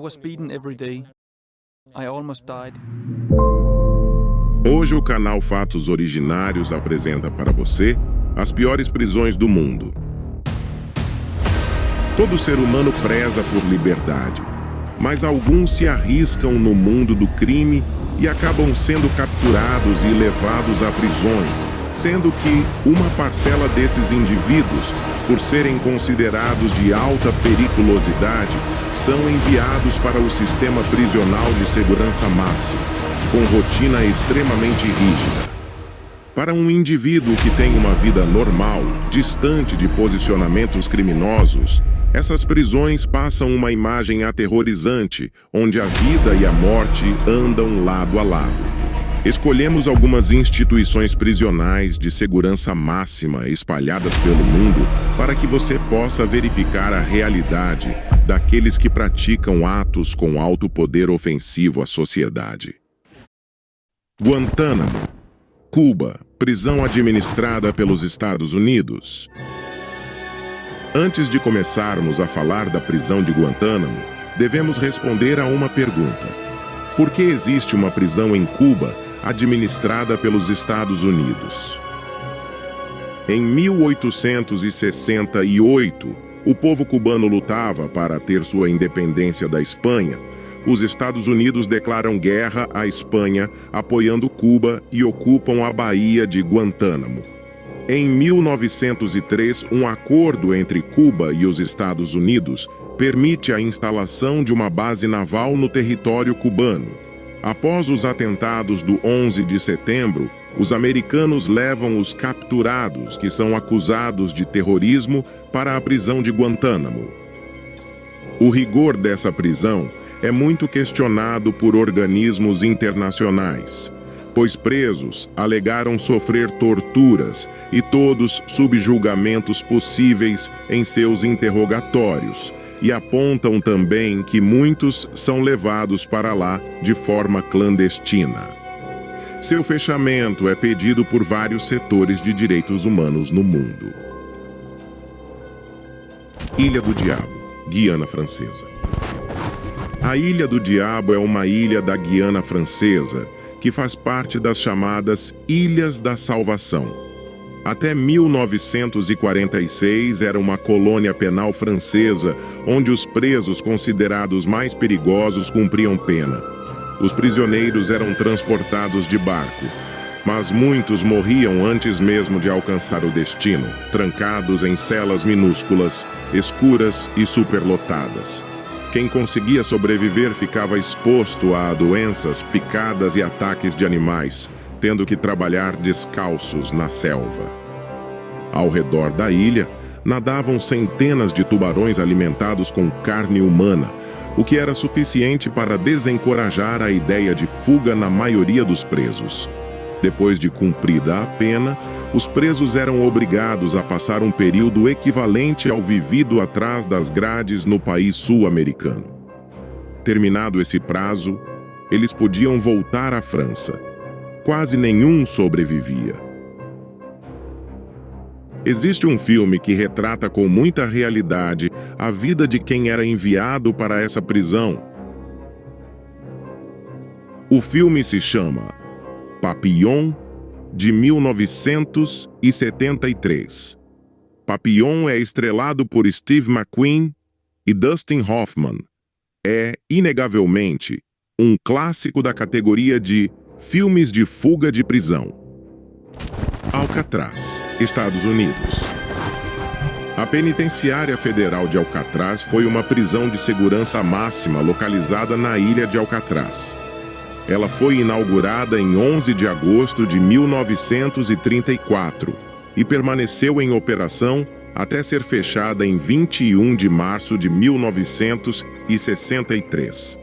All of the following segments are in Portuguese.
was beaten every day. I almost died. Hoje o canal Fatos Originários apresenta para você as piores prisões do mundo. Todo ser humano preza por liberdade, mas alguns se arriscam no mundo do crime e acabam sendo capturados e levados a prisões, sendo que uma parcela desses indivíduos, por serem considerados de alta periculosidade, são enviados para o sistema prisional de segurança máxima, com rotina extremamente rígida. Para um indivíduo que tem uma vida normal, distante de posicionamentos criminosos, essas prisões passam uma imagem aterrorizante, onde a vida e a morte andam lado a lado. Escolhemos algumas instituições prisionais de segurança máxima espalhadas pelo mundo para que você possa verificar a realidade daqueles que praticam atos com alto poder ofensivo à sociedade. Guantánamo, Cuba, prisão administrada pelos Estados Unidos. Antes de começarmos a falar da prisão de Guantánamo, devemos responder a uma pergunta. Por que existe uma prisão em Cuba administrada pelos Estados Unidos? Em 1868, o povo cubano lutava para ter sua independência da Espanha. Os Estados Unidos declaram guerra à Espanha, apoiando Cuba e ocupam a Baía de Guantánamo. Em 1903, um acordo entre Cuba e os Estados Unidos permite a instalação de uma base naval no território cubano. Após os atentados do 11 de setembro, os americanos levam os capturados, que são acusados de terrorismo, para a prisão de Guantánamo. O rigor dessa prisão é muito questionado por organismos internacionais, pois presos alegaram sofrer torturas e todos subjulgamentos possíveis em seus interrogatórios, e apontam também que muitos são levados para lá de forma clandestina. Seu fechamento é pedido por vários setores de direitos humanos no mundo. Ilha do Diabo, Guiana Francesa. A Ilha do Diabo é uma ilha da Guiana Francesa que faz parte das chamadas Ilhas da Salvação. Até 1946 era uma colônia penal francesa, onde os presos considerados mais perigosos cumpriam pena. Os prisioneiros eram transportados de barco, mas muitos morriam antes mesmo de alcançar o destino, trancados em celas minúsculas, escuras e superlotadas. Quem conseguia sobreviver ficava exposto a doenças, picadas e ataques de animais, tendo que trabalhar descalços na selva. Ao redor da ilha, nadavam centenas de tubarões alimentados com carne humana, o que era suficiente para desencorajar a ideia de fuga na maioria dos presos. Depois de cumprida a pena, os presos eram obrigados a passar um período equivalente ao vivido atrás das grades no país sul-americano. Terminado esse prazo, eles podiam voltar à França. Quase nenhum sobrevivia. Existe um filme que retrata com muita realidade a vida de quem era enviado para essa prisão. O filme se chama Papillon, de 1973. Papillon é estrelado por Steve McQueen e Dustin Hoffman. É, inegavelmente, um clássico da categoria de filmes de fuga de prisão. Alcatraz, Estados Unidos. A Penitenciária Federal de Alcatraz foi uma prisão de segurança máxima localizada na ilha de Alcatraz. Ela foi inaugurada em 11 de agosto de 1934 e permaneceu em operação até ser fechada em 21 de março de 1963.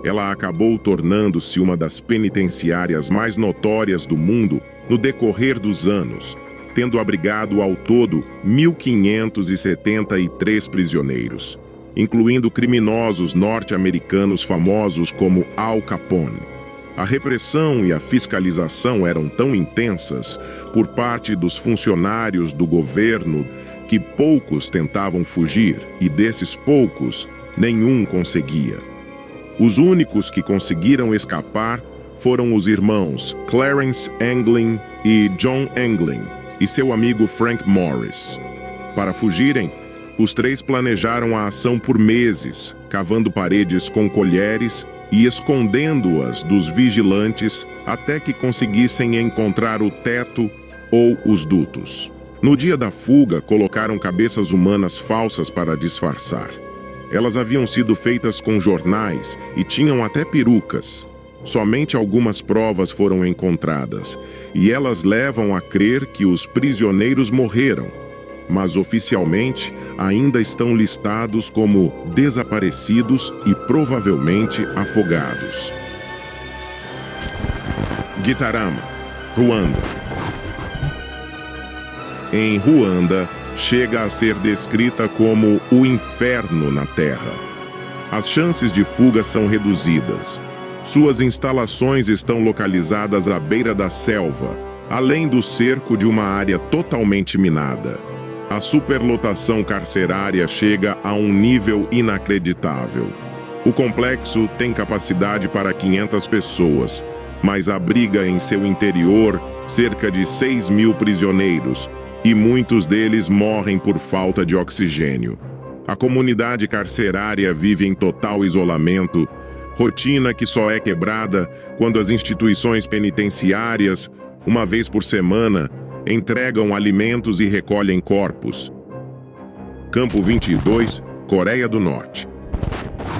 Ela acabou tornando-se uma das penitenciárias mais notórias do mundo no decorrer dos anos, tendo abrigado ao todo 1.573 prisioneiros, incluindo criminosos norte-americanos famosos como Al Capone. A repressão e a fiscalização eram tão intensas por parte dos funcionários do governo que poucos tentavam fugir e desses poucos, nenhum conseguia. Os únicos que conseguiram escapar foram os irmãos Clarence Anglin e John Anglin e seu amigo Frank Morris. Para fugirem, os três planejaram a ação por meses, cavando paredes com colheres e escondendo-as dos vigilantes até que conseguissem encontrar o teto ou os dutos. No dia da fuga, colocaram cabeças humanas falsas para disfarçar. Elas haviam sido feitas com jornais e tinham até perucas. Somente algumas provas foram encontradas, e elas levam a crer que os prisioneiros morreram, mas oficialmente ainda estão listados como desaparecidos e provavelmente afogados. Gitarama, Ruanda. Em Ruanda, chega a ser descrita como o inferno na Terra. As chances de fuga são reduzidas. Suas instalações estão localizadas à beira da selva, além do cerco de uma área totalmente minada. A superlotação carcerária chega a um nível inacreditável. O complexo tem capacidade para 500 pessoas, mas abriga em seu interior cerca de 6.000 prisioneiros, e muitos deles morrem por falta de oxigênio. A comunidade carcerária vive em total isolamento, rotina que só é quebrada quando as instituições penitenciárias, uma vez por semana, entregam alimentos e recolhem corpos. Campo 22, Coreia do Norte.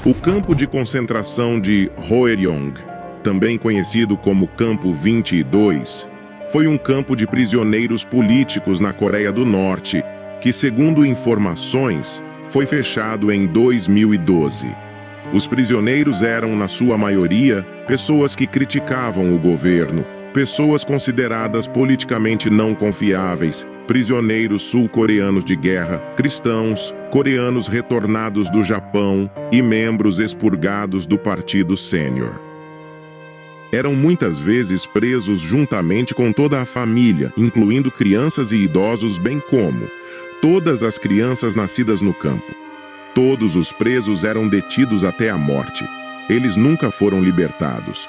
O campo de concentração de Hwoeryong, também conhecido como Campo 22, foi um campo de prisioneiros políticos na Coreia do Norte que, segundo informações, foi fechado em 2012. Os prisioneiros eram, na sua maioria, pessoas que criticavam o governo, pessoas consideradas politicamente não confiáveis, prisioneiros sul-coreanos de guerra, cristãos, coreanos retornados do Japão e membros expurgados do Partido Sênior. Eram muitas vezes presos juntamente com toda a família, incluindo crianças e idosos, bem como todas as crianças nascidas no campo. Todos os presos eram detidos até a morte. Eles nunca foram libertados.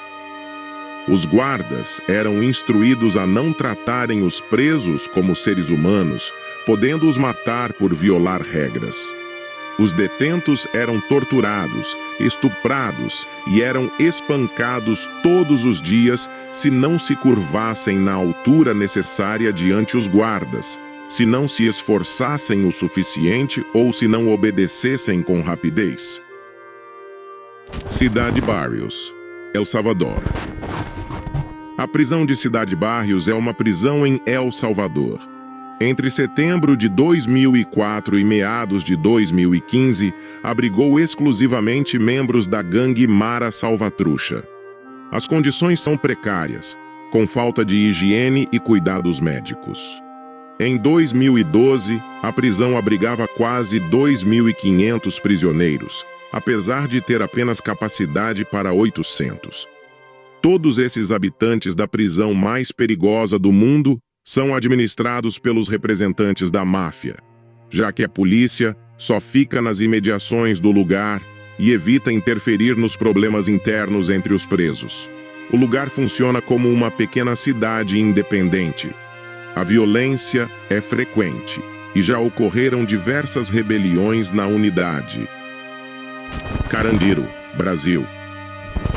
Os guardas eram instruídos a não tratarem os presos como seres humanos, podendo-os matar por violar regras. Os detentos eram torturados, estuprados e eram espancados todos os dias se não se curvassem na altura necessária diante os guardas, se não se esforçassem o suficiente ou se não obedecessem com rapidez. Cidade Barrios, El Salvador. A prisão de Cidade Barrios é uma prisão em El Salvador. Entre setembro de 2004 e meados de 2015, abrigou exclusivamente membros da gangue Mara Salvatrucha. As condições são precárias, com falta de higiene e cuidados médicos. Em 2012, a prisão abrigava quase 2.500 prisioneiros, apesar de ter apenas capacidade para 800. Todos esses habitantes da prisão mais perigosa do mundo são administrados pelos representantes da máfia, já que a polícia só fica nas imediações do lugar e evita interferir nos problemas internos entre os presos. O lugar funciona como uma pequena cidade independente. A violência é frequente e já ocorreram diversas rebeliões na unidade. Carandiru, Brasil.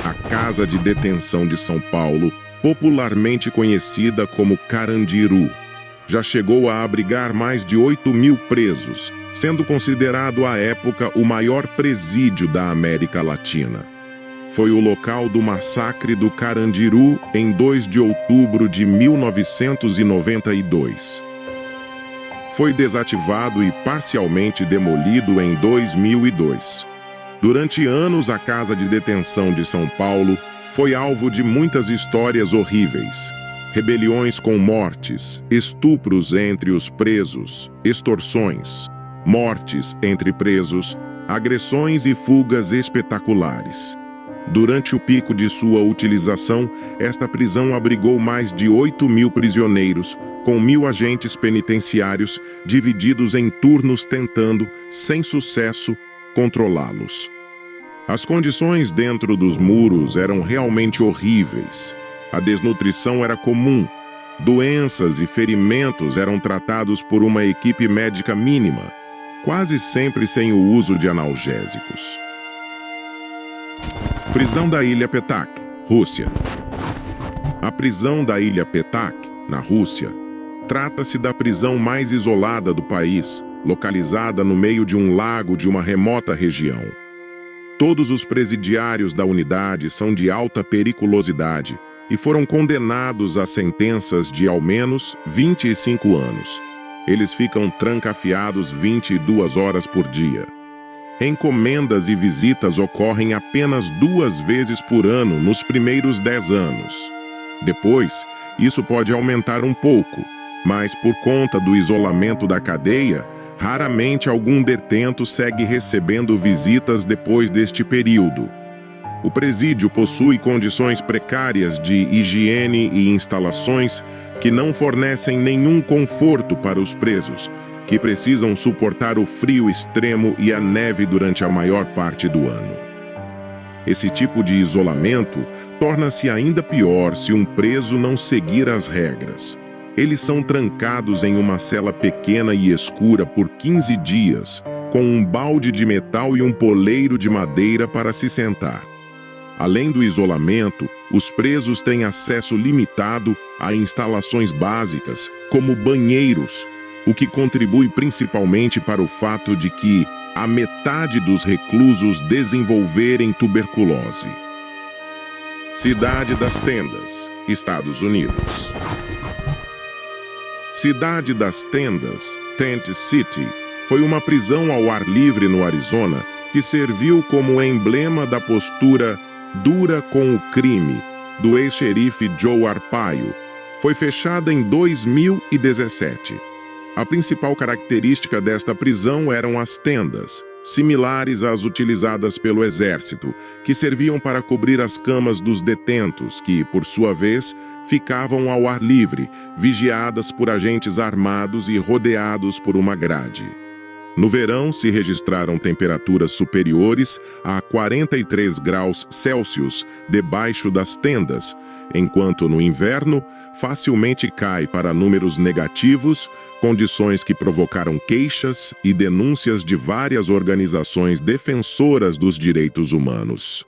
A Casa de Detenção de São Paulo, popularmente conhecida como Carandiru, já chegou a abrigar mais de 8.000 presos, sendo considerado à época o maior presídio da América Latina. Foi o local do massacre do Carandiru em 2 de outubro de 1992. Foi desativado e parcialmente demolido em 2002. Durante anos, a Casa de Detenção de São Paulo foi alvo de muitas histórias horríveis. Rebeliões com mortes, estupros entre os presos, extorsões, mortes entre presos, agressões e fugas espetaculares. Durante o pico de sua utilização, esta prisão abrigou mais de 8.000 prisioneiros, com 1.000 agentes penitenciários divididos em turnos tentando, sem sucesso, controlá-los. As condições dentro dos muros eram realmente horríveis. A desnutrição era comum. Doenças e ferimentos eram tratados por uma equipe médica mínima, quase sempre sem o uso de analgésicos. Prisão da Ilha Petak, Rússia. A prisão da Ilha Petak, na Rússia, trata-se da prisão mais isolada do país, localizada no meio de um lago de uma remota região. Todos os presidiários da unidade são de alta periculosidade e foram condenados a sentenças de ao menos 25 anos. Eles ficam trancafiados 22 horas por dia. Encomendas e visitas ocorrem apenas 2 vezes por ano nos primeiros 10 anos. Depois, isso pode aumentar um pouco, mas por conta do isolamento da cadeia, raramente algum detento segue recebendo visitas depois deste período. O presídio possui condições precárias de higiene e instalações que não fornecem nenhum conforto para os presos, que precisam suportar o frio extremo e a neve durante a maior parte do ano. Esse tipo de isolamento torna-se ainda pior se um preso não seguir as regras. Eles são trancados em uma cela pequena e escura por 15 dias, com um balde de metal e um poleiro de madeira para se sentar. Além do isolamento, os presos têm acesso limitado a instalações básicas, como banheiros, o que contribui principalmente para o fato de que a metade dos reclusos desenvolverem tuberculose. Cidade das Tendas, Estados Unidos. Cidade das Tendas, Tent City, foi uma prisão ao ar livre no Arizona que serviu como emblema da postura dura com o crime do ex-xerife Joe Arpaio. Foi fechada em 2017. A principal característica desta prisão eram as tendas, similares às utilizadas pelo exército, que serviam para cobrir as camas dos detentos, que, por sua vez, ficavam ao ar livre, vigiadas por agentes armados e rodeados por uma grade. No verão, se registraram temperaturas superiores a 43 graus Celsius debaixo das tendas, enquanto no inverno facilmente cai para números negativos, condições que provocaram queixas e denúncias de várias organizações defensoras dos direitos humanos.